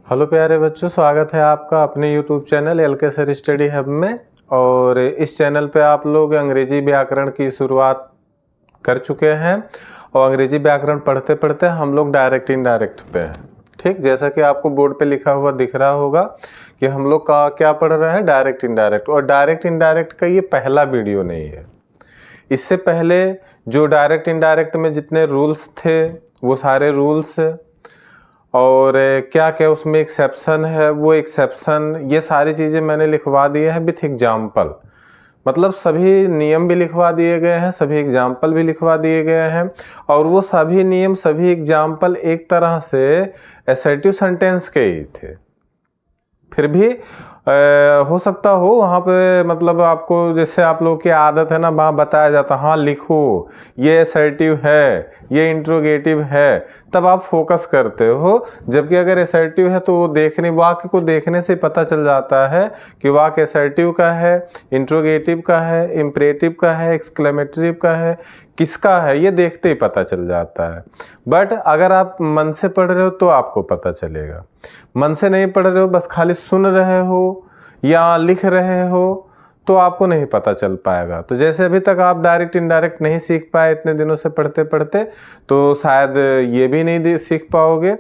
Hello प्यारे बच्चों, स्वागत है आपका अपने YouTube channel L K sir study hub में। और इस चैनल पे आप लोग अंग्रेजी व्याकरण की शुरुआत कर चुके हैं और अंग्रेजी व्याकरण पढ़ते पढ़ते हम लोग डायरेक्ट इनडायरेक्ट पे हैं। ठीक, जैसा कि आपको बोर्ड पे लिखा हुआ दिख रहा होगा कि हम लोग का क्या पढ़ रहे हैं, डायरेक्ट इनडायरेक्ट। और डायरेक्ट इनडायरेक्ट का ये पहला वीडियो नहीं है। इससे पहले जो डायरेक्ट इनडायरेक्ट में जितने रूल्स थे वो सारे रूल्स और क्या क्या उसमें एक्सेप्शन है वो एक्सेप्शन, ये सारी चीज़ें मैंने लिखवा दिए हैं विथ एग्जाम्पल। मतलब सभी नियम भी लिखवा दिए गए हैं, सभी एग्जाम्पल भी लिखवा दिए गए हैं। और वो सभी नियम सभी एग्जाम्पल एक तरह से असर्टिव सेंटेंस के ही थे। फिर भी हो सकता हो वहाँ पे मतलब आपको जैसे आप लोग की आदत है ना, वहाँ बताया जाता हाँ लिखो ये असर्टिव है ये इंट्रोगेटिव है, तब आप फोकस करते हो। जबकि अगर असर्टिव है तो वो देखने वाक्य को देखने से पता चल जाता है कि वाक्य असर्टिव का है, इंट्रोगेटिव का है, इम्परेटिव का है, एक्सक्लेमेटरी का है, किसका है, ये देखते ही पता चल जाता है। बट अगर आप मन से पढ़ रहे हो तो आपको पता चलेगा। मन से नहीं पढ़ रहे हो, बस खाली सुन रहे हो या लिख रहे हो, तो आपको नहीं पता चल पाएगा। तो जैसे अभी तक आप डायरेक्ट इनडायरेक्ट नहीं सीख पाए इतने दिनों से पढ़ते पढ़ते, तो शायद ये भी नहीं सीख पाओगे।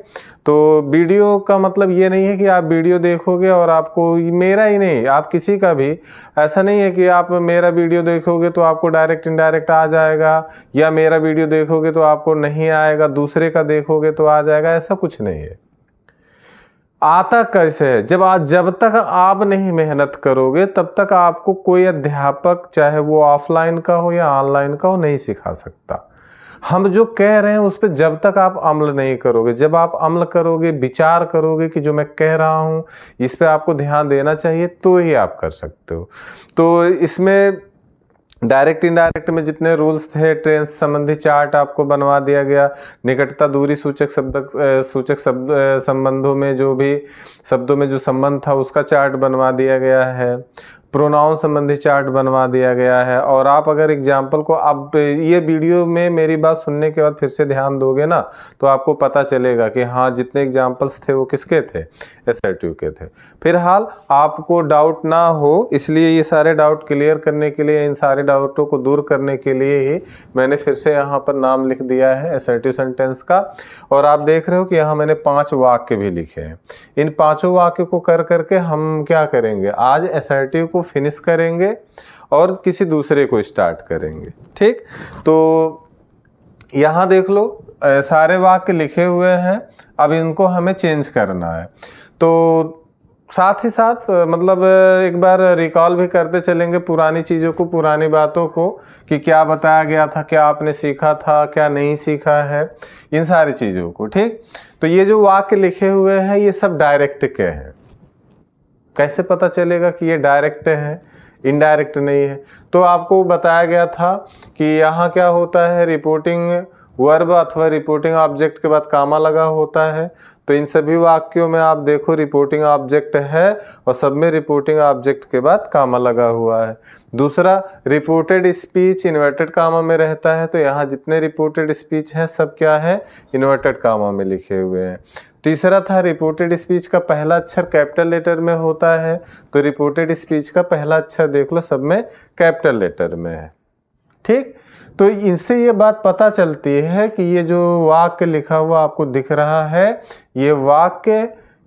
तो वीडियो का मतलब ये नहीं है कि आप वीडियो देखोगे और आपको, मेरा ही नहीं आप किसी का भी, ऐसा नहीं है कि आप मेरा वीडियो देखोगे तो आपको डायरेक्ट इनडायरेक्ट आ जाएगा, या मेरा वीडियो देखोगे तो आपको नहीं आएगा, दूसरे का देखोगे तो आ जाएगा, ऐसा कुछ नहीं है। आता कैसे है, जब तक आप नहीं मेहनत करोगे तब तक आपको कोई अध्यापक, चाहे वो ऑफलाइन का हो या ऑनलाइन का हो, नहीं सिखा सकता। हम जो कह रहे हैं उस पर जब तक आप अमल नहीं करोगे, जब आप अमल करोगे, विचार करोगे कि जो मैं कह रहा हूं इस पे आपको ध्यान देना चाहिए, तो ही आप कर सकते हो। तो इसमें डायरेक्ट इनडायरेक्ट में जितने रूल्स थे, टेंस संबंधी चार्ट आपको बनवा दिया गया। निकटता दूरी सूचक शब्द संबंधों में जो भी शब्दों में जो संबंध था उसका चार्ट बनवा दिया गया है। प्रोनाउन संबंधी चार्ट बनवा दिया गया है। और आप अगर एग्जाम्पल को अब ये वीडियो में मेरी बात सुनने के बाद फिर से ध्यान दोगे ना, तो आपको पता चलेगा कि हाँ जितने एग्जाम्पल्स थे वो किसके थे, असर्टिव के थे। फिलहाल आपको डाउट ना हो, इसलिए ये सारे डाउट क्लियर करने के लिए, इन सारे डाउटों को दूर करने के लिए ही मैंने फिर से यहाँ पर नाम लिख दिया है असर्टिव सेंटेंस का। और आप देख रहे हो कि यहाँ मैंने 5 वाक्य भी लिखे हैं। इन 5 वाक्य को कर करके हम क्या करेंगे, आज असर्टिव को फिनिश करेंगे और किसी दूसरे को स्टार्ट करेंगे। ठीक, तो यहाँ देख लो सारे वाक्य लिखे हुए हैं। अब इनको हमें चेंज करना है, तो साथ ही साथ मतलब एक बार रिकॉल भी करते चलेंगे पुरानी चीज़ों को, पुरानी बातों को, कि क्या बताया गया था, क्या आपने सीखा था, क्या नहीं सीखा है, इन सारी चीज़ों को। ठीक, तो ये जो वाक्य लिखे हुए हैं ये सब डायरेक्ट के हैं। कैसे पता चलेगा कि ये डायरेक्ट है, इनडायरेक्ट नहीं है? तो आपको बताया गया था कि यहाँ क्या होता है, रिपोर्टिंग वर्ब अथवा रिपोर्टिंग ऑब्जेक्ट के बाद कामा लगा होता है। तो इन सभी वाक्यों में आप देखो रिपोर्टिंग ऑब्जेक्ट है और सब में रिपोर्टिंग ऑब्जेक्ट के बाद कामा लगा हुआ है। दूसरा, रिपोर्टेड स्पीच इन्वर्टेड कामा में रहता है, तो यहाँ जितने रिपोर्टेड स्पीच हैं सब क्या है, इन्वर्टेड कामा में लिखे हुए हैं। तीसरा था, रिपोर्टेड स्पीच का पहला अक्षर कैपिटल लेटर में होता है, तो रिपोर्टेड स्पीच का पहला अक्षर देख लो सब में कैपिटल लेटर में है। ठीक, तो इनसे ये बात पता चलती है कि ये जो वाक्य लिखा हुआ आपको दिख रहा है, ये वाक्य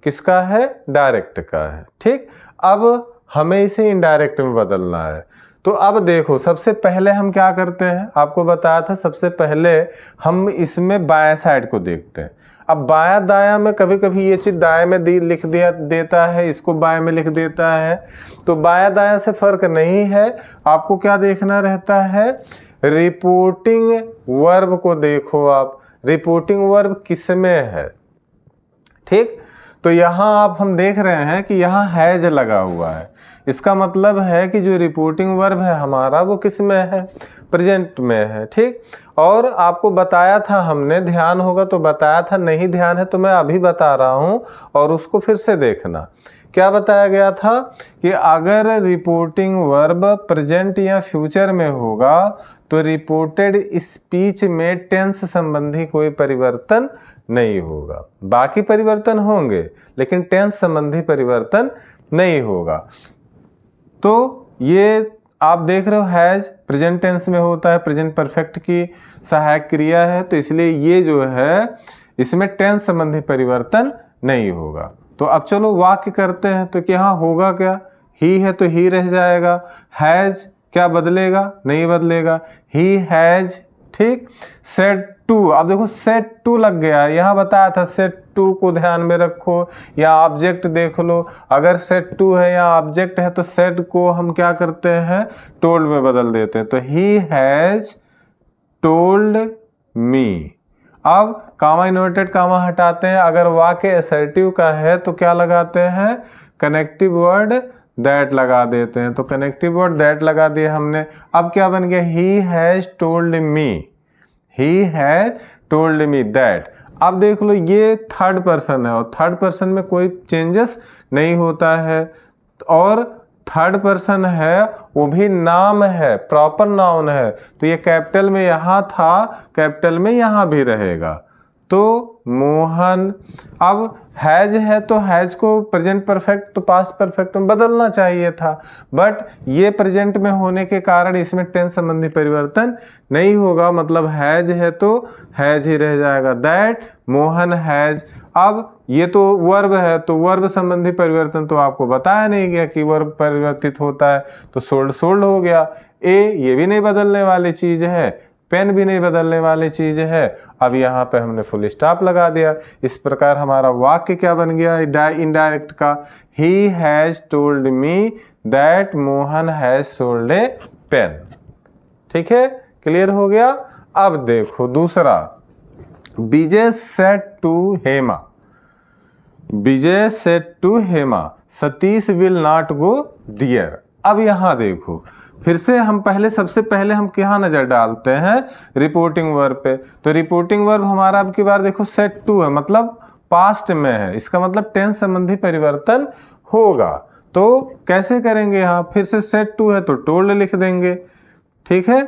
किसका है, डायरेक्ट का है। ठीक, अब हमें इसे इनडायरेक्ट में बदलना है। तो अब देखो, सबसे पहले हम क्या करते हैं, आपको बताया था सबसे पहले हम इसमें बाएं साइड को देखते हैं। अब बायां दायां में कभी कभी ये चीज दाएं में लिख दिया देता है, इसको बाएं में लिख देता है, तो बायां दायां से फर्क नहीं है। आपको क्या देखना रहता है, रिपोर्टिंग वर्ब को देखो आप, रिपोर्टिंग वर्ब किस में है। ठीक, तो यहाँ आप हम देख रहे हैं कि यहाँ हैज लगा हुआ है। इसका मतलब है कि जो रिपोर्टिंग वर्ब है हमारा वो किस में है, प्रेजेंट में है। ठीक, और आपको बताया था हमने, ध्यान होगा तो बताया था, नहीं ध्यान है तो मैं अभी बता रहा हूँ और उसको फिर से देखना क्या बताया गया था कि अगर रिपोर्टिंग वर्ब प्रेजेंट या फ्यूचर में होगा तो रिपोर्टेड स्पीच में टेंस संबंधी कोई परिवर्तन नहीं होगा। बाकी परिवर्तन होंगे लेकिन टेंस संबंधी परिवर्तन नहीं होगा। तो ये आप देख रहे हो हैज प्रेजेंट टेंस में होता है, प्रेजेंट परफेक्ट की सहायक क्रिया है, तो इसलिए ये जो है इसमें टेंस संबंधी परिवर्तन नहीं होगा। तो अब चलो वाक्य करते हैं। तो क्या होगा, क्या ही है तो ही रह जाएगा, हैज क्या बदलेगा, नहीं बदलेगा, ही हैज, ठीक। सेड टू, अब देखो सेड टू लग गया, यहाँ बताया था सेड टू को ध्यान में रखो, या ऑब्जेक्ट देख लो, अगर सेड टू है या ऑब्जेक्ट है तो सेड को हम क्या करते हैं, टोल्ड में बदल देते हैं। तो ही हैज टोल्ड मी। अब कामा इन्वर्टेड कामा हटाते हैं, अगर वाक्य असर्टिव का है तो क्या लगाते हैं, कनेक्टिव वर्ड दैट लगा देते हैं। तो कनेक्टिव वर्ड दैट लगा दिया हमने। अब क्या बन गया, ही has told me, he has told me that. अब देख लो ये थर्ड पर्सन है और थर्ड पर्सन में कोई चेंजेस नहीं होता है, और थर्ड पर्सन है वो भी नाम है, प्रॉपर नाउन है, तो ये कैपिटल में यहाँ था, कैपिटल में यहाँ भी रहेगा। तो मोहन, अब हैज है तो हैज को प्रेजेंट परफेक्ट तो पास्ट परफेक्ट में बदलना चाहिए था, बट ये प्रेजेंट में होने के कारण इसमें टेंस संबंधी परिवर्तन नहीं होगा, मतलब हैज है तो हैज ही रह जाएगा, दैट मोहन हैज। अब ये तो वर्ब है तो वर्ब संबंधी परिवर्तन तो आपको बताया नहीं गया कि वर्ब परिवर्तित होता है, तो सोल्ड सोल्ड हो गया। ए ये भी नहीं बदलने वाली चीज है, पेन भी नहीं बदलने वाली चीज है। अब यहाँ पे हमने फुल स्टॉप लगा दिया। इस प्रकार हमारा वाक्य क्या बन गया इनडायरेक्ट का, he has told me that Mohan has sold a pen. ठीक है, क्लियर हो गया। अब देखो दूसरा, Vijay said to Hema, Vijay said to Hema Satish will not go there. अब यहाँ देखो फिर से हम सबसे पहले हम क्या नजर डालते हैं, रिपोर्टिंग वर्ब पे। तो रिपोर्टिंग वर्ब हमारा अब की बार देखो सेड टू है, मतलब पास्ट में है, इसका मतलब टेंस संबंधी परिवर्तन होगा। तो कैसे करेंगे, यहाँ फिर से सेड टू है तो टोल्ड लिख देंगे। ठीक है,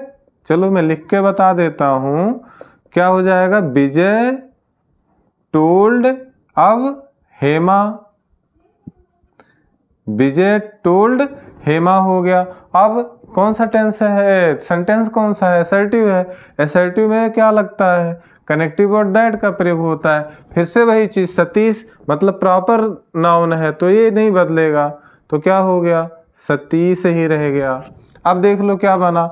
चलो मैं लिख के बता देता हूं, क्या हो जाएगा, विजय टोल्ड, अब हेमा, विजय टोल्ड हेमा हो गया। अब कौन सा टेंस है, सेंटेंस कौन सा है, असर्टिव है, असर्टिव में क्या लगता है, कनेक्टिव वर्ड दैट का प्रयोग होता है। फिर से वही चीज, सतीश मतलब प्रॉपर नाउन है तो ये नहीं बदलेगा, तो क्या हो गया, सतीश ही रह गया। अब देख लो क्या बना,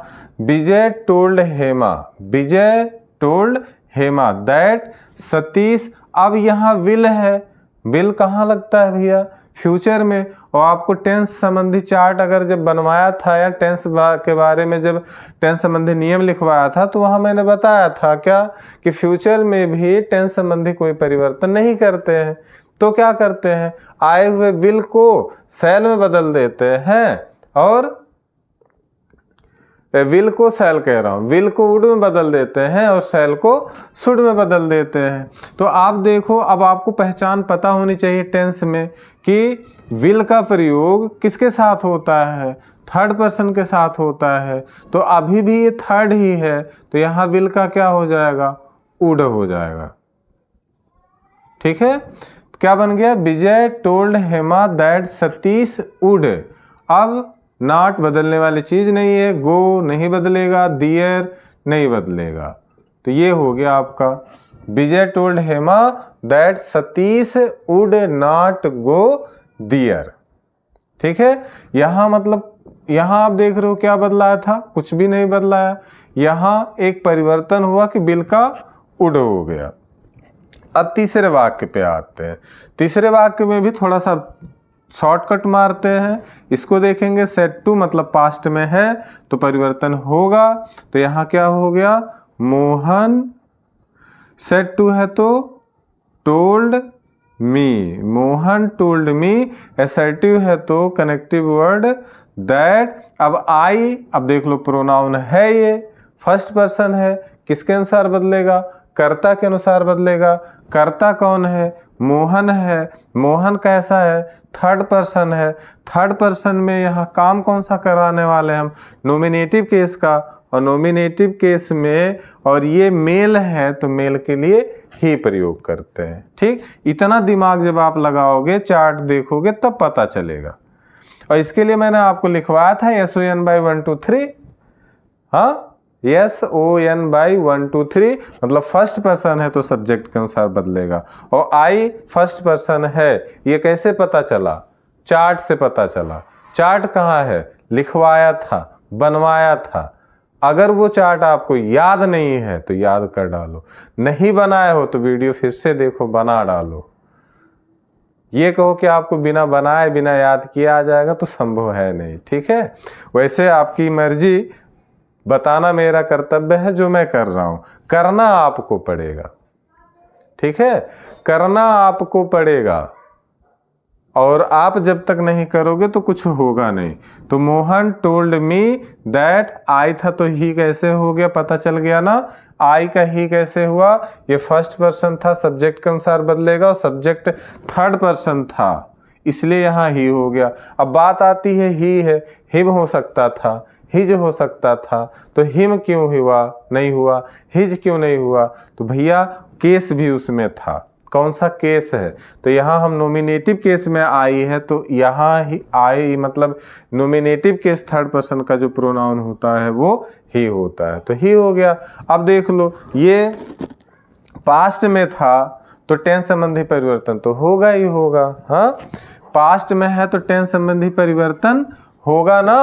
Vijay told Hema, Vijay told Hema that Satish. अब यहाँ विल है, विल कहाँ लगता है भैया, फ्यूचर में। और आपको टेंस संबंधी चार्ट अगर जब बनवाया था या टेंस के बारे में जब टेंस संबंधी नियम लिखवाया था तो वहां मैंने बताया था क्या, कि फ्यूचर में भी टेंस संबंधी कोई परिवर्तन नहीं करते हैं। तो क्या करते हैं, आए हुए विल को शैल में बदल देते हैं, और विल को शैल कह रहा हूं, विल को वुड में बदल देते हैं और शैल को शुड में बदल देते हैं। तो आप देखो, अब आपको पहचान पता होनी चाहिए टेंस में कि विल का प्रयोग किसके साथ होता है, थर्ड पर्सन के साथ होता है। तो अभी भी ये थर्ड ही है, तो यहाँ विल का क्या हो जाएगा, वुड हो जाएगा। ठीक है, क्या बन गया, Vijay told Hema that Satish would. अब नॉट बदलने वाली चीज नहीं है, गो नहीं बदलेगा, दियर नहीं बदलेगा, तो ये हो गया आपका, Vijay told Hema that Satish would not go there. ठीक है, यहाँ मतलब यहाँ आप देख रहे हो क्या बदलाया था, कुछ भी नहीं बदलाया, यहाँ एक परिवर्तन हुआ कि बिल का वुड हो गया। अब तीसरे वाक्य पे आते हैं। तीसरे वाक्य में भी थोड़ा सा शॉर्टकट मारते हैं, इसको देखेंगे। सेड टू मतलब पास्ट में है तो परिवर्तन होगा, तो यहाँ क्या हो गया, मोहन, सेड टू है तो टोल्ड मी, मोहन टोल्ड मी, असर्टिव है तो कनेक्टिव वर्ड दैट। अब आई, अब देख लो प्रोनाउन है, ये फर्स्ट पर्सन है, किसके अनुसार बदलेगा, कर्ता के अनुसार बदलेगा। कर्ता कौन है? मोहन है। मोहन कैसा है? थर्ड पर्सन है। थर्ड पर्सन में यहाँ काम कौन सा कराने वाले हम? नॉमिनेटिव केस का। और नॉमिनेटिव केस में और ये मेल है तो मेल के लिए ही प्रयोग करते हैं। ठीक, इतना दिमाग जब आप लगाओगे, चार्ट देखोगे तब पता चलेगा। और इसके लिए मैंने आपको लिखवाया था SON/1 2 3। हाँ, SON/1 2 3 मतलब फर्स्ट पर्सन है तो सब्जेक्ट के अनुसार बदलेगा। और आई फर्स्ट पर्सन है, ये कैसे पता चला? चार्ट से पता चला। चार्ट कहाँ है? लिखवाया था, बनवाया था। अगर वो चार्ट आपको याद नहीं है तो याद कर डालो, नहीं बनाए हो तो वीडियो फिर से देखो, बना डालो। ये कहो कि आपको बिना बनाए बिना याद किए आ जाएगा तो संभव है नहीं। ठीक है, वैसे आपकी मर्जी, बताना मेरा कर्तव्य है, जो मैं कर रहा हूं करना आपको पड़ेगा। ठीक है, करना आपको पड़ेगा। और आप जब तक नहीं करोगे तो कुछ होगा नहीं। तो मोहन टोल्ड मी दैट, आई था तो ही कैसे हो गया? पता चल गया ना। आई का ही कैसे हुआ? ये फर्स्ट पर्सन था, सब्जेक्ट के अनुसार बदलेगा, और सब्जेक्ट थर्ड पर्सन था इसलिए यहाँ ही हो गया। अब बात आती है ही है, हिम हो सकता था, हिज हो सकता था, तो हिम क्यों हुआ? नहीं हुआ। हिज क्यों नहीं हुआ? तो भैया केस भी उसमें था। कौन सा केस है? तो यहाँ हम नॉमिनेटिव केस में आई है तो यहाँ ही आई मतलब नॉमिनेटिव केस थर्ड पर्सन का जो प्रोनाउन होता है वो ही होता है, तो ही हो गया। अब देख लो, ये पास्ट में था तो टेंस संबंधी परिवर्तन तो होगा ही होगा। हाँ, पास्ट में है तो टेंस संबंधी परिवर्तन होगा ना।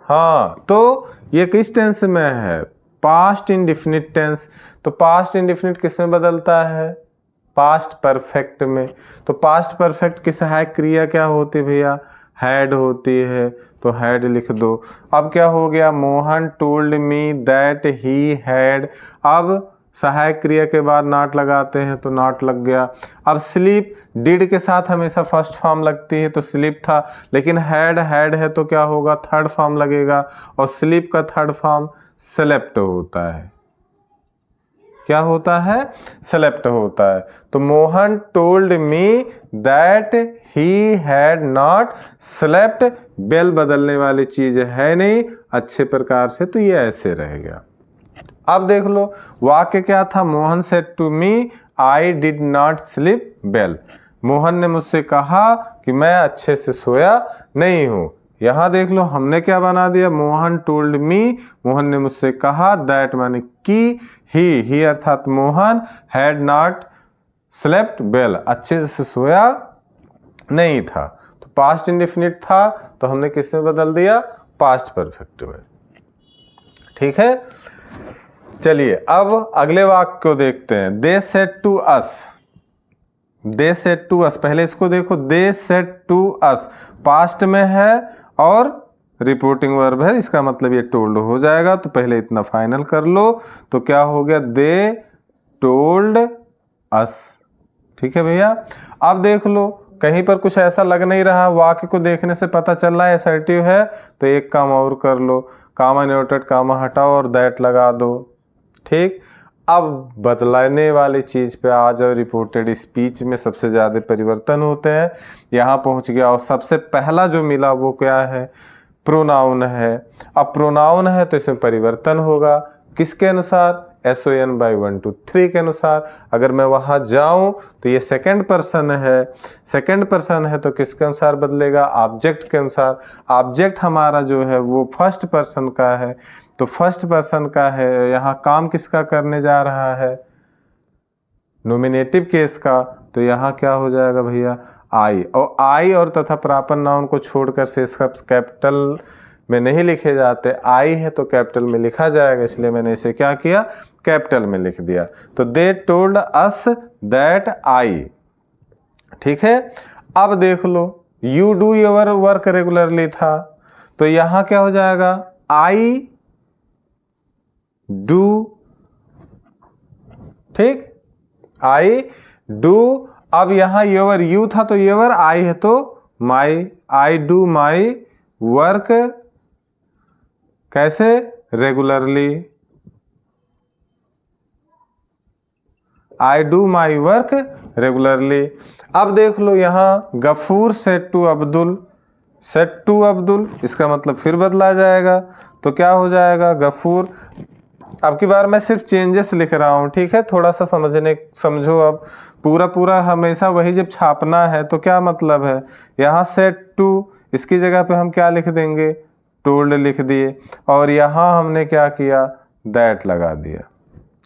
हाँ, तो ये किस टेंस में है? Past indefinite tense. तो पास्ट इंडेफिनिट किस में बदलता है? पास्ट परफेक्ट में। तो पास्ट परफेक्ट की सहायक क्रिया क्या होती है भैया? हैड होती है, तो हैड लिख दो। अब क्या हो गया? Mohan told me that he had. अब सहायक क्रिया के बाद नॉट लगाते हैं तो नॉट लग गया। अब स्लीप, डिड के साथ हमेशा फर्स्ट फॉर्म लगती है तो स्लीप था, लेकिन हैड है तो क्या होगा? थर्ड फॉर्म लगेगा, और स्लीप का थर्ड फॉर्म स्लेप्ट होता है। क्या होता है? स्लेप्ट होता है। तो Mohan told me that he had not slept. बेल बदलने वाली चीज है नहीं अच्छे प्रकार से, तो ये ऐसे रह गया। अब देख लो, वाक्य क्या था? Mohan said to me I did not sleep well. Mohan ने मुझसे कहा कि मैं अच्छे से सोया नहीं हूं। यहां देख लो, हमने क्या बना दिया? मोहन टोल्ड मी, मोहन ने मुझसे कहा, दैट माने की, ही अर्थात Mohan, had not slept well, अच्छे से सोया नहीं था। तो पास्ट इंडेफिनिट था तो हमने किस में बदल दिया? पास्ट परफेक्ट में। ठीक है, चलिए अब अगले वाक्य को देखते हैं। They said to us. They said to us, पहले इसको देखो। They said to us past में है और रिपोर्टिंग वर्ब है, इसका मतलब ये टोल्ड हो जाएगा। तो पहले इतना फाइनल कर लो, तो क्या हो गया? They told us. ठीक है भैया, अब देख लो, कहीं पर कुछ ऐसा लग नहीं रहा, वाक्य को देखने से पता चल रहा है असर्टिव है, तो एक काम और कर लो, कामा नोटेड कामा हटाओ और दैट लगा दो। ठीक, अब बदलाने वाली चीज पे आ जाओ। रिपोर्टेड स्पीच में सबसे ज्यादा परिवर्तन होते हैं। यहाँ पहुंच गया और सबसे पहला जो मिला वो क्या है? प्रोनाउन है। अब प्रोनाउन है तो इसमें परिवर्तन होगा, किसके अनुसार? SON/1 2 3 के अनुसार। अगर मैं वहां जाऊं तो ये सेकंड पर्सन है, सेकंड पर्सन है तो किसके अनुसार बदलेगा? ऑब्जेक्ट के अनुसार। ऑब्जेक्ट हमारा जो है वो फर्स्ट पर्सन का है, तो फर्स्ट पर्सन का है। यहाँ काम किसका करने जा रहा है? नॉमिनेटिव केस का। तो यहाँ क्या हो जाएगा भैया? आई। और आई और तथा प्रापन नाउन को छोड़कर शेष कैपिटल में नहीं लिखे जाते। आई है तो कैपिटल में लिखा जाएगा, इसलिए मैंने इसे क्या किया? कैपिटल में लिख दिया। तो they told us that I. ठीक है, अब देख लो, you do your work regularly था, तो यहां क्या हो जाएगा? I do. ठीक, आई डू। अब यहां योर यू था तो योर, आई है तो my. I do my work कैसे? Regularly. I do my work regularly. अब देख लो यहाँ Gafoor said to Abdul, said to Abdul, इसका मतलब फिर बदला जाएगा तो क्या हो जाएगा गफूर। अब की बार मैं सिर्फ चेंजेस लिख रहा हूँ, ठीक है, थोड़ा सा समझो। अब पूरा हमेशा वही जब छापना है तो क्या मतलब है, यहाँ सेड टू, इसकी जगह पे हम क्या लिख देंगे, टोल्ड लिख दिए, और यहाँ हमने क्या किया, दैट लगा दिया।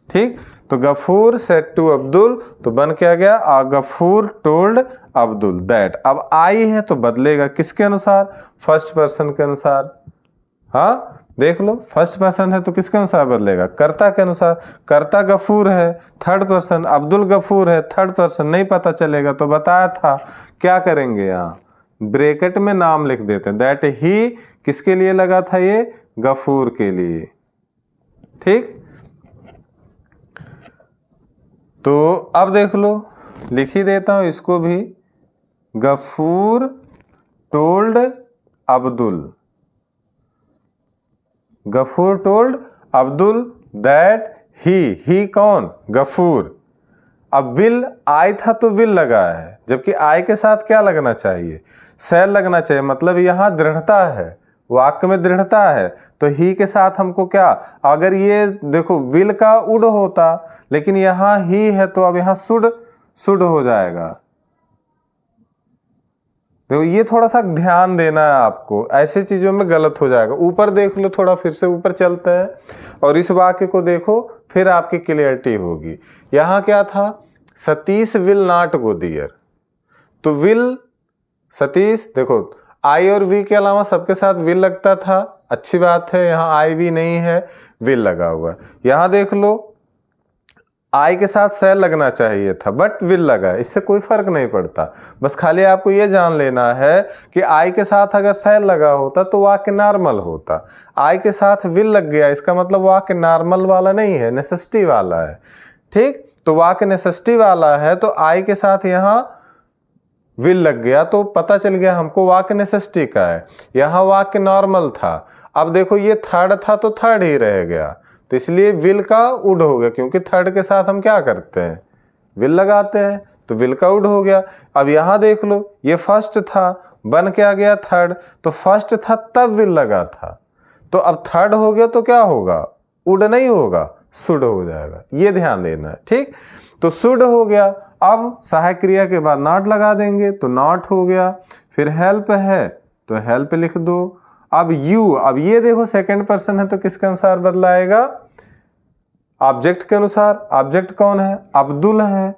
ठीक, तो गफूर सेड टू अब्दुल तो बन क्या गया, आ गफूर टोल्ड अब्दुल दैट। अब आई है तो बदलेगा किसके अनुसार, फर्स्ट पर्सन के अनुसार। हाँ देख लो, फर्स्ट पर्सन है तो किसके अनुसार बदलेगा, कर्ता के अनुसार। कर्ता गफूर है थर्ड पर्सन, अब्दुल गफूर है थर्ड पर्सन, नहीं पता चलेगा तो बताया था क्या करेंगे, यहाँ ब्रैकेट में नाम लिख देते हैं। दैट ही किसके लिए लगा था, ये गफूर के लिए। ठीक, तो अब देख लो, लिख ही देता हूं इसको भी, Gafoor told Abdul, Gafoor told Abdul that he कौन, गफूर। अब विल आई था तो विल लगा है, जबकि आई के साथ क्या लगना चाहिए, शैल लगना चाहिए। मतलब यहां दृढ़ता है, वाक्य में दृढ़ता है, तो ही के साथ हमको क्या, अगर ये देखो विल का उड होता, लेकिन यहां ही है तो अब यहां शुड हो जाएगा। देखो ये थोड़ा सा ध्यान देना है आपको, ऐसी चीजों में गलत हो जाएगा। ऊपर देख लो, थोड़ा फिर से ऊपर चलते हैं और इस वाक्य को देखो, फिर आपकी क्लियरिटी होगी। यहां क्या था, Satish will not go there, तो विल सतीश, देखो आई और वी के अलावा सबके साथ विल लगता था, अच्छी बात है, यहाँ आई भी नहीं है, विल लगा हुआ। यहां देख लो आई के साथ शैल लगना चाहिए था बट विल लगा, इससे कोई फर्क नहीं पड़ता। बस खाली आपको ये जान लेना है कि आई के साथ अगर शैल लगा होता तो वाक्य नॉर्मल होता, आई के साथ विल लग गया, इसका मतलब वाक्य नॉर्मल वाला नहीं है, नेसेसिटी वाला है। ठीक, तो वाक्य नेसेसिटी वाला है तो आई के साथ यहाँ विल लग गया तो पता चल गया हमको वाक्य नेसेसिटी का है। यहाँ वाक्य नॉर्मल था, अब देखो ये थर्ड था तो थर्ड ही रह गया, तो इसलिए विल का उड हो गया, क्योंकि थर्ड के साथ हम क्या करते हैं, विल लगाते हैं, तो विल का उड हो गया। अब यहां देख लो, ये फर्स्ट था बन के आ गया थर्ड, तो फर्स्ट था तब विल लगा था, तो अब थर्ड हो गया तो क्या होगा, उड नहीं होगा, शुड हो जाएगा, ये ध्यान देना है। ठीक, तो शुड हो गया। अब सहायक क्रिया के बाद नॉट लगा देंगे तो नॉट हो गया, फिर हेल्प है तो हेल्प लिख दो। अब यू, अब ये देखो सेकंड पर्सन है तो किसके अनुसार बदलाएगा, ऑब्जेक्ट के अनुसार। ऑब्जेक्ट कौन है, अब्दुल है,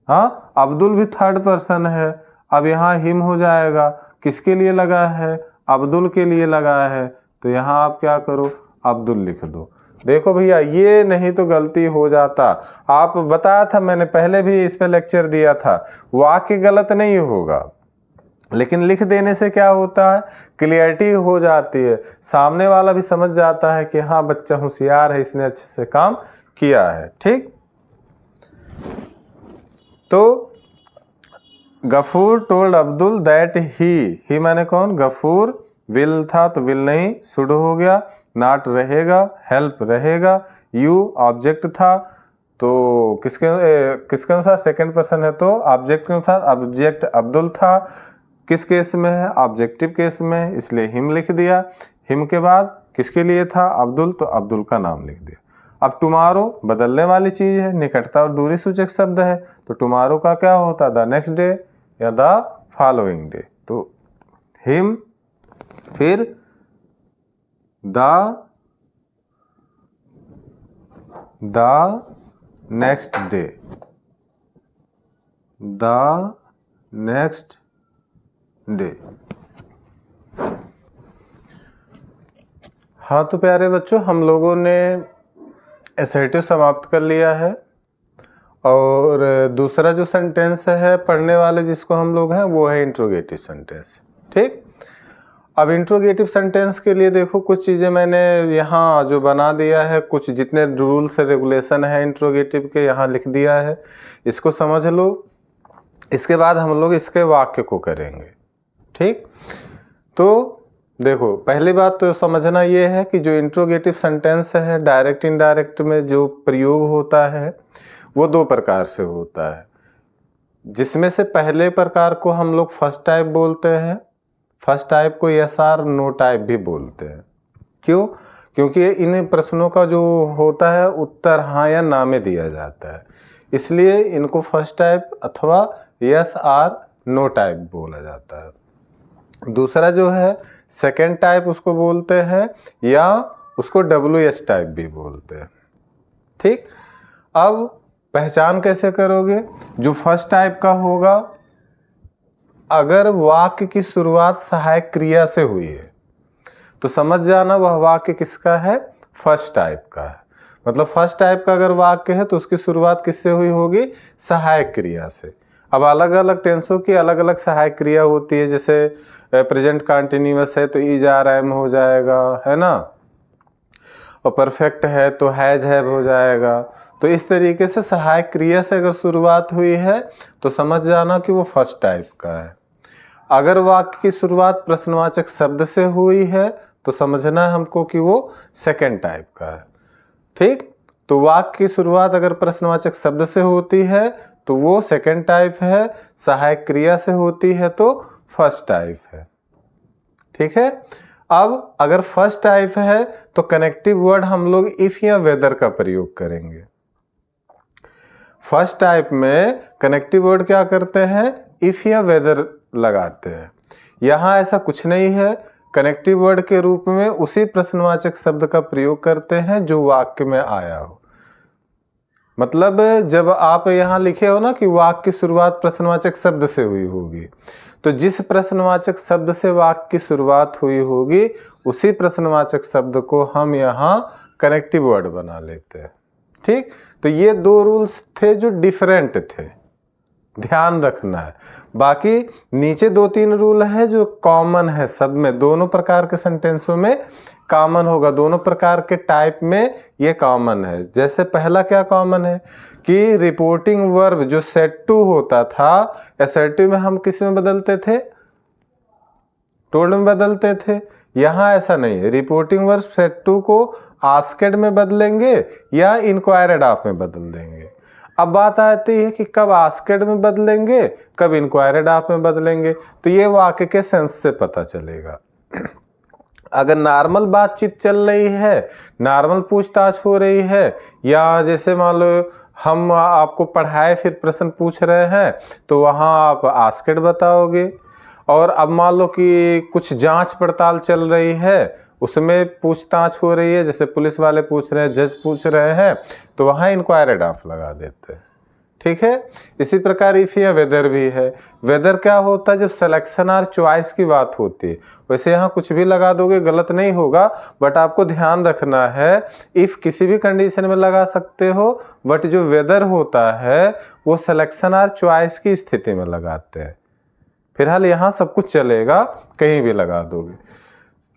हाँ अब्दुल भी थर्ड पर्सन है। अब यहाँ हिम हो जाएगा, किसके लिए लगा है, अब्दुल के लिए लगा है, तो यहाँ आप क्या करो, अब्दुल लिख दो। देखो भैया ये नहीं तो गलती हो जाता, आप बताया था मैंने पहले भी इस पे लेक्चर दिया था, वाक्य गलत नहीं होगा, लेकिन लिख देने से क्या होता है, क्लियरिटी हो जाती है, सामने वाला भी समझ जाता है कि हाँ बच्चा होशियार है, इसने अच्छे से काम किया है। ठीक, तो Gafoor told Abdul that he माने कौन, गफूर, विल था तो विल नहीं, शुड हो गया, नॉट रहेगा, हेल्प रहेगा, यू ऑब्जेक्ट था तो किसके अनुसार, सेकंड पर्सन है तो ऑब्जेक्ट के अनुसार, ऑब्जेक्ट अब्दुल था, किस केस में है, ऑब्जेक्टिव केस में, इसलिए हिम लिख दिया। हिम के बाद किसके लिए था, अब्दुल, तो अब्दुल का नाम लिख दिया। अब टुमारो बदलने वाली चीज है, निकटता और दूरी सूचक शब्द है, तो टुमारो का क्या होता, द नेक्स्ट डे या द फॉलोइंग डे, तो हिम फिर the next day, the next day. हाँ तो प्यारे बच्चों, हम लोगों ने एसर्टिव समाप्त कर लिया है और दूसरा जो सेंटेंस है पढ़ने वाले जिसको हम लोग हैं वो है इंट्रोगेटिव सेंटेंस। ठीक, अब इंट्रोगेटिव सेंटेंस के लिए देखो कुछ चीज़ें मैंने यहाँ जो बना दिया है, कुछ जितने रूल्स रेगुलेशन है इंट्रोगेटिव के यहाँ लिख दिया है, इसको समझ लो, इसके बाद हम लोग इसके वाक्य को करेंगे। ठीक, तो देखो पहली बात तो समझना ये है कि जो इंट्रोगेटिव सेंटेंस है डायरेक्ट इनडायरेक्ट में जो प्रयोग होता है वो दो प्रकार से होता है, जिसमें से पहले प्रकार को हम लोग फर्स्ट टाइप बोलते हैं। फर्स्ट टाइप को यस आर नो टाइप भी बोलते हैं। क्यों? क्योंकि इन प्रश्नों का जो होता है उत्तर हाँ या ना में दिया जाता है, इसलिए इनको फर्स्ट टाइप अथवा यस आर नो टाइप बोला जाता है। दूसरा जो है सेकेंड टाइप उसको बोलते हैं, या उसको WH टाइप भी बोलते हैं। ठीक, अब पहचान कैसे करोगे? जो फर्स्ट टाइप का होगा, अगर वाक्य की शुरुआत सहायक क्रिया से हुई है तो समझ जाना वह वाक्य किसका है? फर्स्ट टाइप का है। मतलब फर्स्ट टाइप का अगर वाक्य है तो उसकी शुरुआत किससे हुई होगी? सहायक क्रिया से। अब अलग अलग टेंसों की अलग अलग सहायक क्रिया होती है, जैसे प्रेजेंट कंटिन्यूअस है तो इज आर एम हो जाएगा, है ना, और परफेक्ट है तो हैज हैव हो जाएगा। तो इस तरीके से सहायक क्रिया से अगर शुरुआत हुई है तो समझ जाना कि वो फर्स्ट टाइप का है। अगर वाक्य की शुरुआत प्रश्नवाचक शब्द से हुई है तो समझना है हमको कि वो सेकेंड टाइप का है। ठीक, तो वाक्य की शुरुआत अगर प्रश्नवाचक शब्द से होती है तो वो सेकेंड टाइप है, सहायक क्रिया से होती है तो फर्स्ट टाइप है। ठीक है, अब अगर फर्स्ट टाइप है तो कनेक्टिव वर्ड हम लोग इफ या वेदर का प्रयोग करेंगे। फर्स्ट टाइप में कनेक्टिव वर्ड क्या करते हैं? इफ या वेदर लगाते हैं। यहां ऐसा कुछ नहीं है, कनेक्टिव वर्ड के रूप में उसी प्रश्नवाचक शब्द का प्रयोग करते हैं जो वाक्य में आया हो। मतलब जब आप यहां लिखे हो ना कि वाक्य की शुरुआत प्रश्नवाचक शब्द से हुई होगी, तो जिस प्रश्नवाचक शब्द से वाक्य की शुरुआत हुई होगी उसी प्रश्नवाचक शब्द को हम यहाँ कनेक्टिव वर्ड बना लेते हैं। ठीक, तो ये दो रूल्स थे जो डिफरेंट थे, ध्यान रखना है। बाकी नीचे दो तीन रूल है जो कॉमन है सब में, दोनों प्रकार के सेंटेंसों में कॉमन होगा, दोनों प्रकार के टाइप में ये कॉमन है। जैसे पहला क्या कॉमन है कि रिपोर्टिंग वर्ब जो सेड टू होता था, असर्टिव में हम किस में बदलते थे? टोल्ड में बदलते थे। यहां ऐसा नहीं है, रिपोर्टिंग वर्ब सेड टू को आस्क्ड में बदलेंगे या इंक्वायर्ड ऑफ में बदल देंगे। अब बात आती है कि कब आस्क्ड में बदलेंगे, कब इंक्वायर्ड ऑफ में बदलेंगे, तो ये वाक्य के सेंस से पता चलेगा। अगर नॉर्मल बातचीत चल रही है, नॉर्मल पूछताछ हो रही है, या जैसे मान लो हम आपको पढ़ाए फिर प्रश्न पूछ रहे हैं तो वहां आप आस्क्ड बताओगे। और अब मान लो कि कुछ जांच पड़ताल चल रही है, उसमें पूछताछ हो रही है, जैसे पुलिस वाले पूछ रहे हैं, जज पूछ रहे हैं, तो वहां इंक्वायर्ड ऑफ लगा देते हैं। ठीक है, इसी प्रकार इफ या वेदर भी है। वेदर क्या होता है? जब सिलेक्शन और चॉइस की बात होती है। वैसे यहाँ कुछ भी लगा दोगे गलत नहीं होगा, बट आपको ध्यान रखना है इफ किसी भी कंडीशन में लगा सकते हो, बट जो वेदर होता है वो सिलेक्शन और चॉइस की स्थिति में लगाते हैं। फिलहाल यहाँ सब कुछ चलेगा, कहीं भी लगा दोगे।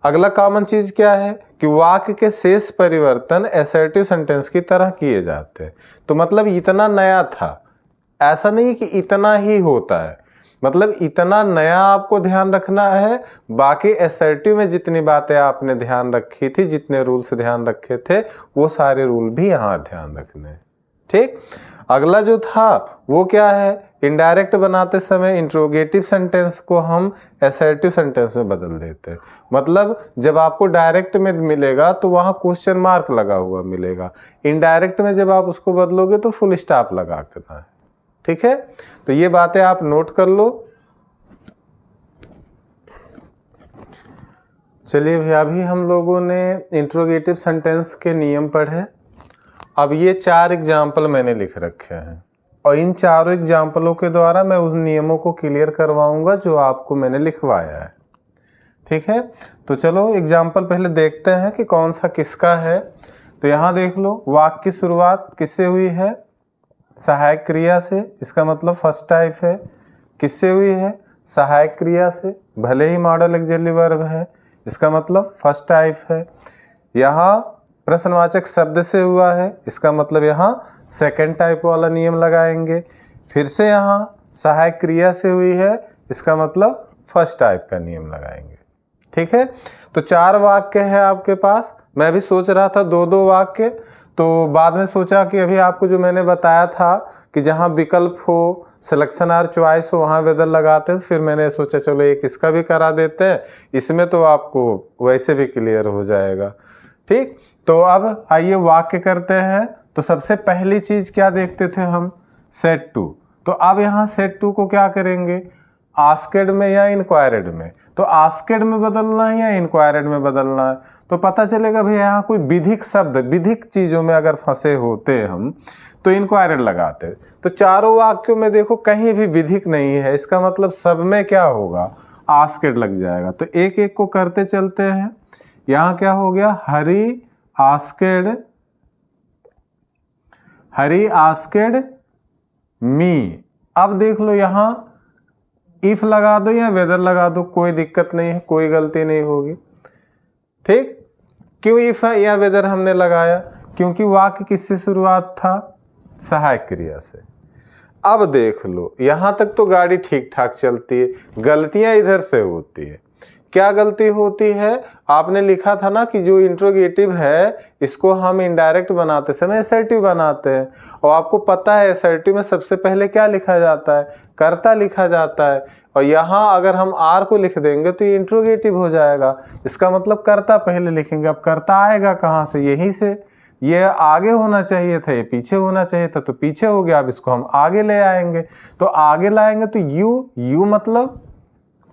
अगला कॉमन चीज क्या है कि वाक्य के शेष परिवर्तन असर्टिव सेंटेंस की तरह किए जाते हैं। तो मतलब इतना नया था, ऐसा नहीं कि इतना ही होता है, मतलब इतना नया आपको ध्यान रखना है। बाकी असर्टिव में जितनी बातें आपने ध्यान रखी थी, जितने रूल्स ध्यान रखे थे, वो सारे रूल भी यहाँ ध्यान रखने हैं। ठीक, अगला जो था वो क्या है? इनडायरेक्ट बनाते समय इंट्रोगेटिव सेंटेंस को हम असर्टिव सेंटेंस में बदल देते हैं। मतलब जब आपको डायरेक्ट में मिलेगा तो वहां क्वेश्चन मार्क लगा हुआ मिलेगा, इनडायरेक्ट में जब आप उसको बदलोगे तो फुल स्टॉप लगा देना है। ठीक है, तो ये बातें आप नोट कर लो। चलिए भैया, अभी हम लोगों ने इंट्रोगेटिव सेंटेंस के नियम पढ़े। अब ये 4 एग्जाम्पल मैंने लिख रखे हैं और इन चारों एग्जाम्पलों के द्वारा मैं उन नियमों को क्लियर करवाऊंगा जो आपको मैंने लिखवाया है। ठीक है, तो चलो एग्जाम्पल पहले देखते हैं कि कौन सा किसका है। तो यहाँ देख लो, वाक्य की शुरुआत किससे हुई है? सहायक क्रिया से, इसका मतलब फर्स्ट टाइप है। किससे हुई है? सहायक क्रिया से, भले ही मॉडल ऑक्सिलरी वर्ब है, इसका मतलब फर्स्ट टाइप है। यहाँ प्रश्नवाचक शब्द से हुआ है, इसका मतलब यहाँ सेकंड टाइप वाला नियम लगाएंगे। फिर से यहाँ सहायक क्रिया से हुई है, इसका मतलब फर्स्ट टाइप का नियम लगाएंगे। ठीक है, तो 4 वाक्य है आपके पास। मैं भी सोच रहा था 2-2 वाक्य, तो बाद में सोचा कि अभी आपको जो मैंने बताया था कि जहाँ विकल्प हो, सिलेक्शन आर चॉइस हो, वहाँ वेदर लगाते हैं। फिर मैंने सोचा चलो एक इसका भी करा देते हैं, इसमें तो आपको वैसे भी क्लियर हो जाएगा। ठीक, तो अब आइए वाक्य करते हैं। तो सबसे पहली चीज क्या देखते थे हम, सेट टू। तो अब यहाँ सेट टू को क्या करेंगे, आस्केड में या इंक्वायर्ड में। तो आस्केड में बदलना है या इंक्वायर्ड में बदलना है, तो पता चलेगा भैया यहाँ कोई विधिक शब्द, विधिक चीजों में अगर फंसे होते हम तो इंक्वायर्ड लगाते। तो चारों वाक्यों में देखो कहीं भी विधिक नहीं है, इसका मतलब सब में क्या होगा, आस्केड लग जाएगा। तो एक एक को करते चलते हैं। यहाँ क्या हो गया, हरी आस्केड मी। अब देख लो यहाँ इफ लगा दो या वेदर लगा दो, कोई दिक्कत नहीं है, कोई गलती नहीं होगी। ठीक, क्यों इफ या वेदर हमने लगाया, क्योंकि वाक्य किससे शुरुआत था, सहायक क्रिया से। अब देख लो यहां तक तो गाड़ी ठीक ठाक चलती है, गलतियां इधर से होती है। क्या गलती होती है, आपने लिखा था ना कि जो इंट्रोगेटिव है इसको हम इनडायरेक्ट बनाते समय असर्टिव बनाते हैं, और आपको पता है असर्टिव में सबसे पहले क्या लिखा जाता है, कर्ता लिखा जाता है। और यहाँ अगर हम आर को लिख देंगे तो ये इंट्रोगेटिव हो जाएगा, इसका मतलब कर्ता पहले लिखेंगे। अब कर्ता आएगा कहाँ से, यहीं से। ये आगे होना चाहिए था, ये पीछे होना चाहिए था, तो पीछे हो गया। अब इसको हम आगे ले आएंगे, तो आगे लाएंगे तो यू मतलब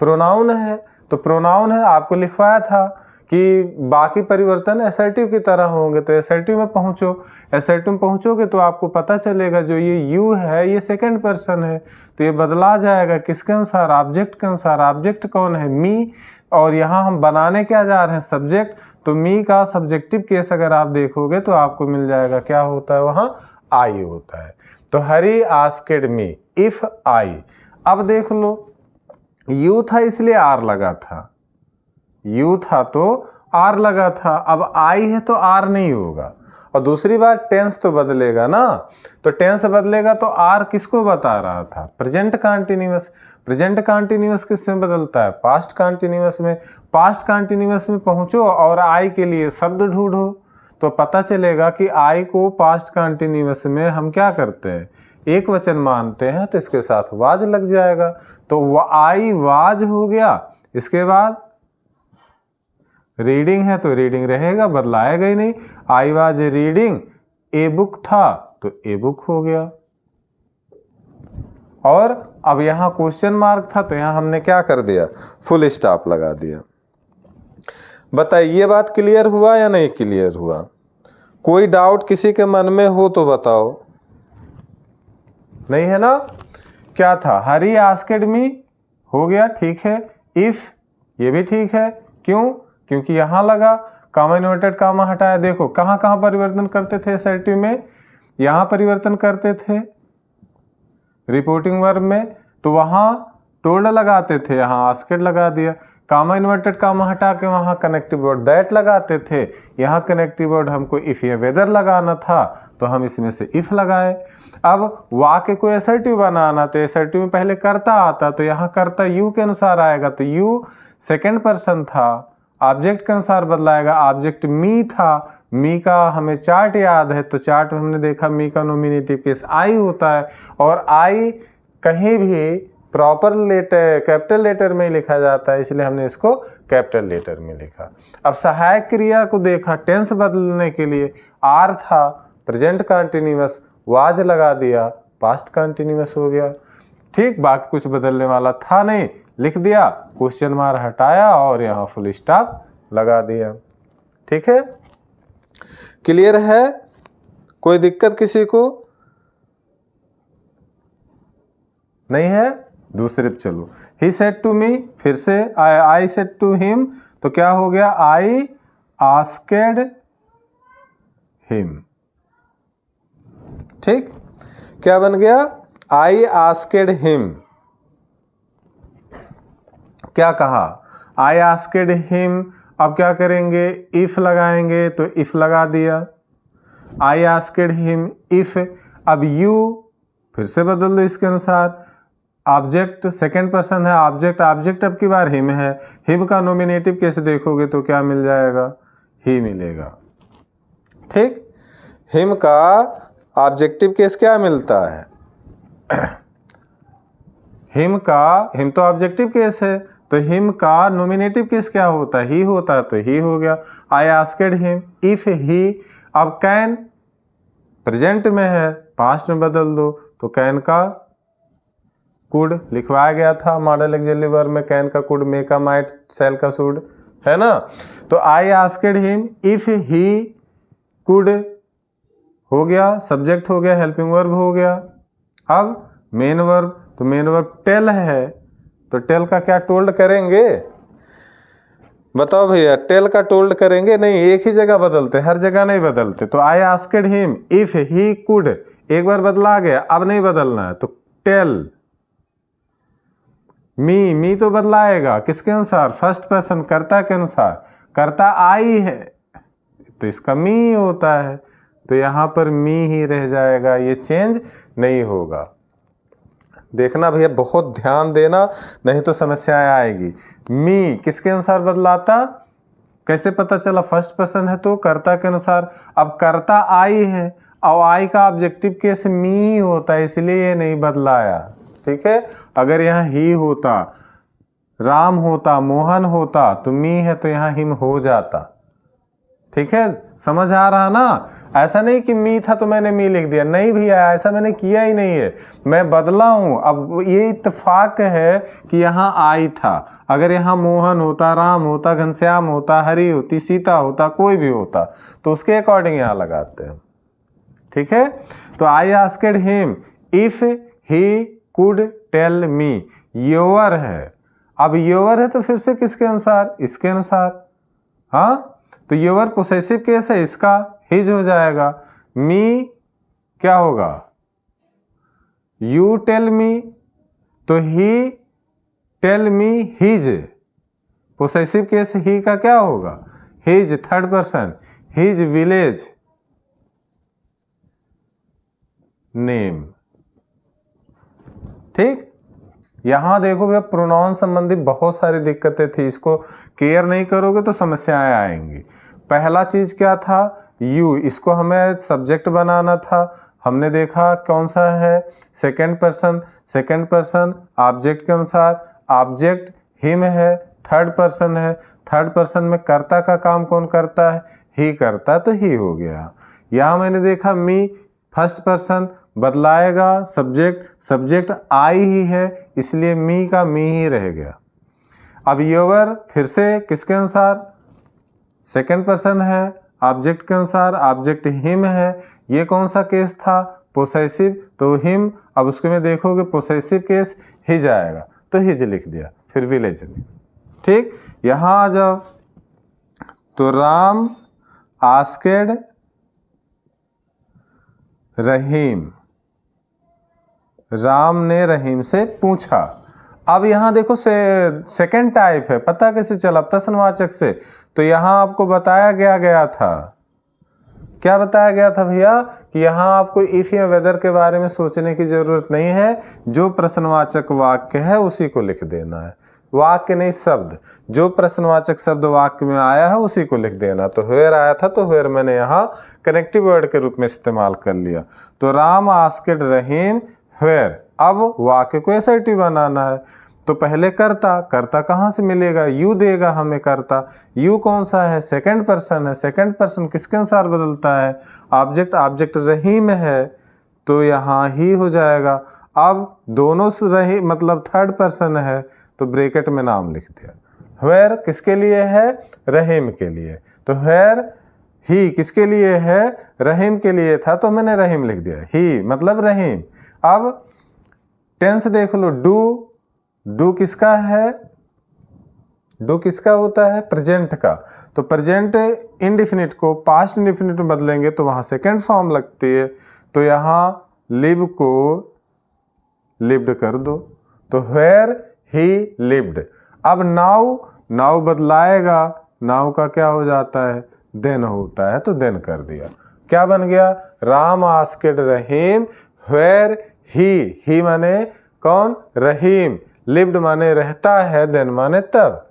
प्रोनाउन है, तो प्रोनाउन है। आपको लिखवाया था कि बाकी परिवर्तन असर्टिव की तरह होंगे, तो असर्टिव में पहुंचो। असर्टिव में पहुंचोगे तो आपको पता चलेगा जो ये यू है ये सेकंड पर्सन है, तो ये बदला जाएगा किसके अनुसार, ऑब्जेक्ट के अनुसार। ऑब्जेक्ट कौन है, मी। और यहाँ हम बनाने क्या जा रहे हैं, सब्जेक्ट। तो मी का सब्जेक्टिव केस अगर आप देखोगे तो आपको मिल जाएगा क्या होता है, वहाँ आई होता है। तो हरी आस्केड मी इफ आई। अब देख लो यू था इसलिए आर लगा था, यू था तो आर लगा था। अब आई है तो आर नहीं होगा। और दूसरी बात टेंस तो बदलेगा ना, तो टेंस बदलेगा तो आर किसको बता रहा था, प्रेजेंट कंटीन्यूअस। प्रेजेंट कंटीन्यूअस किससे बदलता है, पास्ट कंटीन्यूअस में। पास्ट कंटीन्यूअस में पहुंचो और आई के लिए शब्द ढूंढो, तो पता चलेगा कि आई को पास्ट कंटीन्यूअस में हम क्या करते हैं, एक वचन मानते हैं, तो इसके साथ वाज लग जाएगा। तो आई वाज हो गया। इसके बाद रीडिंग है तो रीडिंग रहेगा, बदलाएगा ही नहीं। I was reading a book था तो ए बुक हो गया। और अब यहां क्वेश्चन मार्क था तो यहां हमने क्या कर दिया, फुल स्टॉप लगा दिया। बताइए ये बात क्लियर हुआ या नहीं क्लियर हुआ, कोई डाउट किसी के मन में हो तो बताओ। नहीं है ना, क्या था, हरी आस्केड मी हो गया, ठीक है। इफ ये भी ठीक है, क्यों, क्योंकि यहां लगा, कामा इन्वर्टेड कामा हटाया। देखो कहां कहां परिवर्तन करते थे असर्टिव में, यहां परिवर्तन करते थे रिपोर्टिंग वर्ब में, तो वहां टोल्ड लगाते थे, यहां आस्केड लगा दिया। कामा इन्वर्टेड कामा हटा के वहां कनेक्टिव वर्ड दैट लगाते थे, यहाँ कनेक्टिव वर्ड हमको इफ या वेदर लगाना था तो हम इसमें से इफ लगाए। अब वाक्य को असर्टिव बनाना, तो असर्टिव में पहले कर्ता आता, तो यहाँ कर्ता यू के अनुसार आएगा, तो यू सेकेंड पर्सन था, ऑब्जेक्ट के अनुसार बदलाएगा। ऑब्जेक्ट मी था, मी का हमें चार्ट याद है, तो चार्ट में हमने देखा मी का नोमिनेटिव केस आई होता है, और आई कहीं भी प्रॉपर लेटर कैपिटल लेटर में लिखा जाता है, इसलिए हमने इसको कैपिटल लेटर में लिखा। अब सहायक क्रिया को देखा, टेंस बदलने के लिए आर था, प्रेजेंट कंटिन्यूअस, वाज लगा दिया, पास्ट कंटिन्यूअस हो गया। ठीक, बाकी कुछ बदलने वाला था नहीं, लिख दिया, क्वेश्चन मार्क हटाया और यहाँ फुल स्टॉप लगा दिया। ठीक है, क्लियर है, कोई दिक्कत किसी को नहीं है, दूसरे पे चलो। ही सेड टू मी, फिर से आई सेड टू हिम, तो क्या हो गया, आई आस्केड हिम। ठीक, क्या बन गया, आई आस्केड हिम। क्या कहा, आई आस्केड हिम। अब क्या करेंगे, इफ लगाएंगे, तो इफ लगा दिया, आई आस्केड हिम इफ। अब यू फिर से बदल दो इसके अनुसार, ऑब्जेक्ट सेकेंड पर्सन है, ऑब्जेक्ट अब की बार हिम है, हिम का नोमिनेटिव कैसे देखोगे तो क्या मिल जाएगा, ही मिलेगा। ठीक, हिम का ऑब्जेक्टिव केस क्या मिलता है? हिम तो ऑब्जेक्टिव केस है, तो हिम का नोमिनेटिव केस क्या होता है? ही होता है, तो ही हो गया। आई आस्क्ड हिम इफ ही, अब कैन प्रेजेंट में है, पास्ट में बदल दो तो कैन का कुड लिखवाया गया था मॉडल ऑक्सिलरी वर्ब में, कैन का कुड, मे का माइट, शैल का शुड, है ना। तो I asked him if he could हो गया, सब्जेक्ट हो गया, हेल्पिंग वर्ब हो गया। अब मेन वर्ब, तो मेन वर्ब टेल है, तो टेल का क्या टोल्ड करेंगे? बताओ भैया, टेल का टोल्ड करेंगे? नहीं, एक ही जगह बदलते, हर जगह नहीं बदलते। तो I asked him if he could, एक बार बदला गया, अब नहीं बदलना है, तो टेल मी तो बदलाएगा किसके अनुसार? फर्स्ट पर्सन, कर्ता के अनुसार। कर्ता आई है तो इसका मी होता है, तो यहां पर मी ही रह जाएगा, ये चेंज नहीं होगा। देखना भैया, बहुत ध्यान देना, नहीं तो समस्याएं आएगी। मी किसके अनुसार बदलाता? कैसे पता चला? फर्स्ट पर्सन है तो कर्ता के अनुसार। अब कर्ता आई है और आई का ऑब्जेक्टिव केस मी ही होता है, इसलिए ये नहीं बदलाया। ठीक है, अगर यहाँ ही होता, राम होता, मोहन होता, तो मी है तो यहाँ हिम हो जाता। ठीक है, समझ आ रहा ना? ऐसा नहीं कि मी था तो मैंने मी लिख दिया, नहीं भैया, ऐसा मैंने किया ही नहीं है, मैं बदला हूं। अब ये इत्तेफाक है कि यहाँ आई था, अगर यहाँ मोहन होता, राम होता, घनश्याम होता, हरि होती, सीता होता, कोई भी होता, तो उसके अकॉर्डिंग यहाँ लगाते हैं। ठीक है, तो I asked him if he could tell me, your है। अब योर है तो फिर से किसके अनुसार? इसके अनुसार। हाँ, तो योर पोसेसिव केस है, इसका हिज हो जाएगा। मी क्या होगा? यू टेल मी, तो he tell me his, possessive case he का क्या होगा? His, third person, his village name. ठीक, यहां देखो भैया, प्रोनाउन संबंधी बहुत सारी दिक्कतें थी, इसको केयर नहीं करोगे तो समस्याएं आएंगी। पहला चीज क्या था? यू, इसको हमें सब्जेक्ट बनाना था, हमने देखा कौन सा है? Second person, second person object के अनुसार, ऑब्जेक्ट हिम है, थर्ड पर्सन है, थर्ड पर्सन में कर्ता का काम कौन करता है? ही करता है, तो ही हो गया। यहां मैंने देखा मी, फर्स्ट पर्सन, बदलाएगा सब्जेक्ट, सब्जेक्ट आई ही है, इसलिए मी का मी ही रह गया। अब योर फिर से किसके अनुसार? सेकंड पर्सन है, ऑब्जेक्ट के अनुसार, ऑब्जेक्ट हिम है, ये कौन सा केस था? पोसेसिव, तो हिम। अब उसके में देखोगे पोसेसिव केस हिज आएगा, तो हिज लिख दिया, फिर विलेज में। ठीक, यहां आ जाओ, तो राम आस्क्ड रहीम, राम ने रहीम से पूछा। अब यहां देखो सेकंड टाइप है, पता कैसे चला? प्रश्नवाचक से। तो यहां आपको बताया गया था, क्या बताया गया था भैया? कि यहां आपको इफ या वेदर के बारे में सोचने की जरूरत नहीं है, जो प्रश्नवाचक वाक्य है उसी को लिख देना है। वाक्य नहीं, शब्द, जो प्रश्नवाचक शब्द वाक्य में आया है उसी को लिख देना। तो वेयर आया था, तो वेयर मैंने यहाँ कनेक्टिव वर्ड के रूप में इस्तेमाल कर लिया। तो राम आस्क्ड रहीम वेयर, अब वाक्य को एसर्टिव बनाना है, तो पहले कर्ता, कर्ता कहाँ से मिलेगा? यू देगा हमें कर्ता। यू कौन सा है? सेकंड पर्सन है, सेकंड पर्सन किसके अनुसार बदलता है? ऑब्जेक्ट, ऑब्जेक्ट रहीम है, तो यहाँ ही हो जाएगा। अब दोनों रही मतलब थर्ड पर्सन है, तो ब्रैकेट में नाम लिख दिया। वेयर किसके लिए है? रहीम के लिए, तो वेयर ही किसके लिए है? रहीम के लिए था, तो मैंने रहीम लिख दिया, ही मतलब रहीम। अब टेंस देख लो, डू किसका है? डू किसका होता है? प्रेजेंट का। तो प्रेजेंट इंडेफिनिट को पास्ट इंडेफिनिट में बदलेंगे तो वहां सेकंड फॉर्म लगती है, तो यहां लिव को लिव्ड कर दो, तो वेयर ही लिव्ड। अब नाउ बदलाएगा, नाउ का क्या हो जाता है? देन होता है, तो देन कर दिया। क्या बन गया? Ram asked Rahim where he माने कौन? रहीम, लिव्ड माने रहता है, देन माने तब।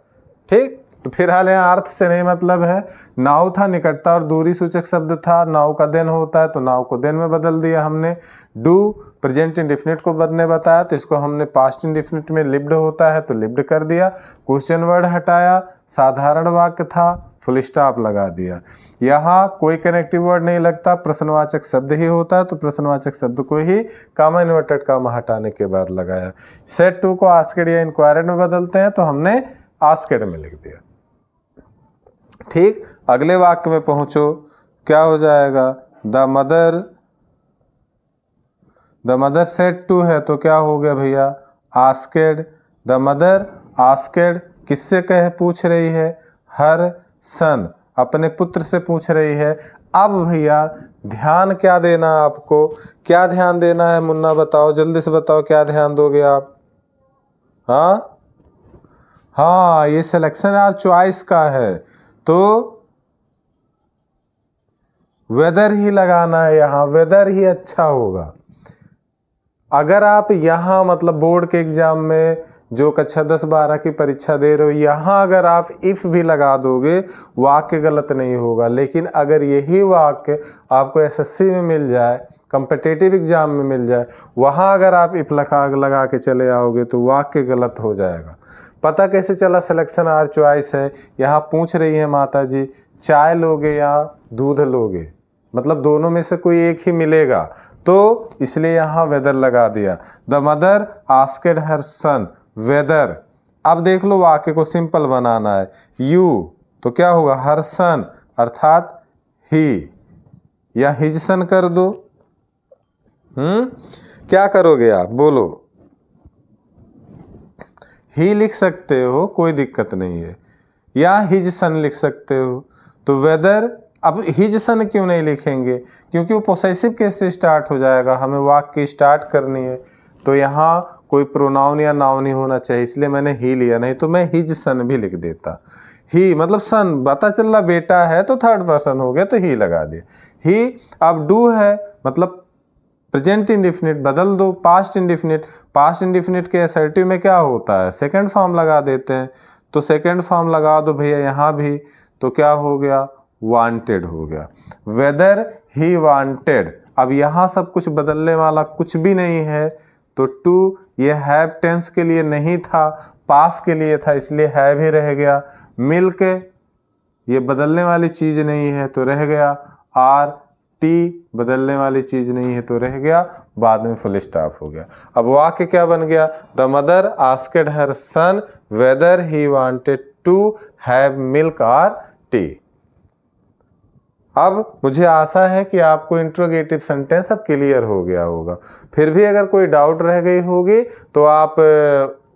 ठीक, तो फिलहाल यहाँ अर्थ से नहीं मतलब है। नाउ था, निकटता और दूरी सूचक शब्द था, नाउ का देन होता है तो नाउ को देन में बदल दिया हमने। डू प्रेजेंट इंडेफिनिट को बदलने बताया तो इसको हमने पास्ट इंडेफिनिट में लिव्ड होता है तो लिव्ड कर दिया। क्वेश्चन वर्ड हटाया, साधारण वाक्य था, फुल स्टॉप लगा दिया। यहाँ कोई कनेक्टिव वर्ड नहीं लगता, प्रश्नवाचक शब्द ही होता है तो प्रश्नवाचक शब्द को ही कामा इन्वर्टेड कामा हटाने के बाद लगाया। सेट टू को आस्केड या इंक्वायर्ड में बदलते हैं तो हमने आस्केड में लिख दिया। ठीक, अगले वाक्य में पहुंचो, क्या हो जाएगा? द मदर सेट टू है तो क्या हो गया भैया? आस्केड। द मदर आस्केड किससे कह पूछ रही है? हर सन, अपने पुत्र से पूछ रही है। अब भैया ध्यान क्या देना आपको, क्या ध्यान देना है मुन्ना बताओ, जल्दी से बताओ क्या ध्यान दोगे आप? हाँ, ये सिलेक्शन और चॉइस का है तो वेदर ही लगाना है, यहाँ वेदर ही अच्छा होगा। अगर आप यहाँ मतलब बोर्ड के एग्जाम में जो कक्षा 10-12 की परीक्षा दे रहे हो, यहाँ अगर आप इफ भी लगा दोगे वाक्य गलत नहीं होगा। लेकिन अगर यही वाक्य आपको एसएससी में मिल जाए, कॉम्पिटिटिव एग्जाम में मिल जाए, वहाँ अगर आप इफ लगा के चले आओगे तो वाक्य गलत हो जाएगा। पता कैसे चला सिलेक्शन आर चॉइस है? यहाँ पूछ रही है माता जी चाय लोगे या दूध लोगे, मतलब दोनों में से कोई एक ही मिलेगा तो इसलिए यहाँ वेदर लगा दिया। The mother asked her son whether. अब देख लो वाक्य को सिंपल बनाना है। यू तो क्या होगा? हर सन अर्थात ही, या हिज सन कर दो। क्या करोगे आप बोलो? ही लिख सकते हो, कोई दिक्कत नहीं है, या हिज सन लिख सकते हो। तो वेदर, अब हिज सन क्यों नहीं लिखेंगे? क्योंकि वो पोसेसिव केस से स्टार्ट हो जाएगा, हमें वाक्य स्टार्ट करनी है तो यहाँ कोई प्रोनाउन या नाउन ही होना चाहिए, इसलिए मैंने ही लिया, नहीं तो मैं हिज सन भी लिख देता। ही मतलब सन, पता चल रहा बेटा है तो थर्ड पर्सन हो गया तो ही लगा दिया। ही। अब डू है मतलब प्रेजेंट इंडेफिनिट बदल दो पास्ट इंडेफिनिट। पास्ट इंडेफिनिट के असर्टिव में क्या होता है? सेकंड फॉर्म लगा देते हैं तो सेकंड फॉर्म लगा दो भैया यहाँ भी, तो क्या हो गया? वांटेड हो गया। Weather he wanted. अब यहाँ सब कुछ बदलने वाला कुछ भी नहीं है तो टू ये हैव टेंस के लिए नहीं था, पास के लिए था, इसलिए हैव ही रह गया। मिल्क ये बदलने वाली चीज नहीं है तो रह गया। आर टी बदलने वाली चीज नहीं है तो रह गया, बाद में फुल स्टॉप हो गया। अब वाक्य क्या बन गया? The mother asked her son whether he wanted to have milk और टी। अब मुझे आशा है कि आपको इंट्रोगेटिव सेंटेंस अब क्लियर हो गया होगा। फिर भी अगर कोई डाउट रह गई होगी तो आप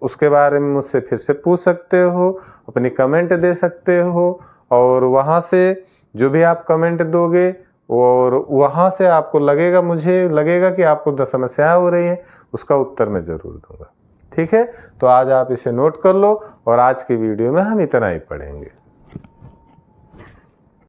उसके बारे में मुझसे फिर से पूछ सकते हो, अपनी कमेंट दे सकते हो, और वहाँ से जो भी आप कमेंट दोगे और वहाँ से आपको लगेगा, मुझे लगेगा कि आपको समस्याएं हो रही हैं, उसका उत्तर मैं ज़रूर दूंगा। ठीक है, तो आज आप इसे नोट कर लो और आज की वीडियो में हम इतना ही पढ़ेंगे।